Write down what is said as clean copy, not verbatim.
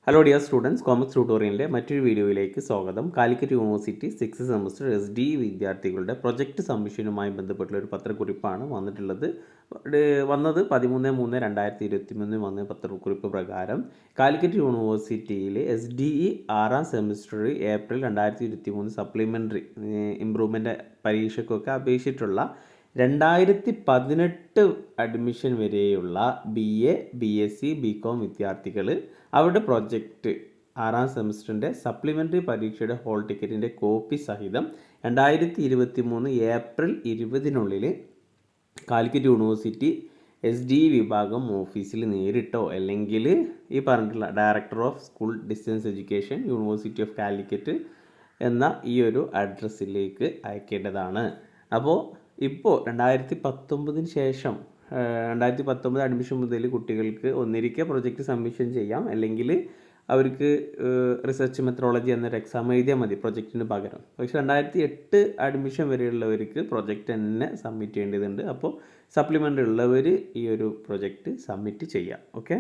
Hello dear students, കോമക്സ് ട്യൂട്ടോറിയലിൻ്റെ മറ്റൊരു വീഡിയോയിലേക്ക് സ്വാഗതം. Calicut university 6th semester SDE വിദ്യാർത്ഥികളുടെ പ്രൊജക്റ്റ് സബ്മിഷനുമായി ബന്ധപ്പെട്ടുള്ള ഒരു പത്രക്കുറിപ്പാണ് വന്നത് 13/3/2023 വന്ന പത്രക്കുറിപ്പ് പ്രകാരം കാലിക്കറ്റ് യൂണിവേഴ്സിറ്റിയിലെ SDE 6th semester April 2023 supplementary improvement പരീക്ഷയ്ക്കൊക്കെ അപേക്ഷിച്ചിട്ടുള്ള 2018 അഡ്മിഷൻ വരെയുള്ള BA, BSc, BCom വിദ്യാർത്ഥികൾ അവരുടെ പ്രൊജക്റ്റ് 6th സെമസ്റ്ററിൻ്റെ സപ്ലിമെൻ്ററി പരീക്ഷയുടെ ഹോൾ ടിക്കറ്റിൻ്റെ കോപ്പി സഹിതം 2023 ഏപ്രിൽ 20-നുള്ളിൽ കാലിക്കറ്റ് യൂണിവേഴ്സിറ്റി SDE വിഭാഗം ഓഫീസിൽ നേരിട്ടോ അല്ലെങ്കിൽ ഈ പറഞ്ഞിട്ടുള്ള director of school distance education, university of Calicut എന്ന ഈ ഒരു അഡ്രസ്സിലേക്ക് അയക്കേണ്ടതാണ്. അപ്പോൾ ഇപ്പോൾ 2019 ശേഷം 2019 അഡ്മിഷൻ മുതൽ കുട്ടികൾക്ക് ഒന്നിരിക്കെ പ്രൊജക്റ്റ് സബ്മിഷൻ ചെയ്യാം, അല്ലെങ്കിൽ അവർക്ക് റിസർച്ച് മെത്തഡോളജി എന്നൊരു എക്സാം എഴുതിയാൽ മതി പ്രൊജക്റ്റിന് പകരം. പക്ഷേ 2008 അഡ്മിഷൻ വരെയുള്ളവർക്ക് പ്രൊജക്റ്റ് തന്നെ സബ്മിറ്റ് ചെയ്യേണ്ടതുണ്ട്. അപ്പോൾ സപ്ലിമെൻ്ററി ഉള്ളവർ ഈ ഒരു പ്രൊജക്റ്റ് സബ്മിറ്റ് ചെയ്യാം. ഓക്കെ.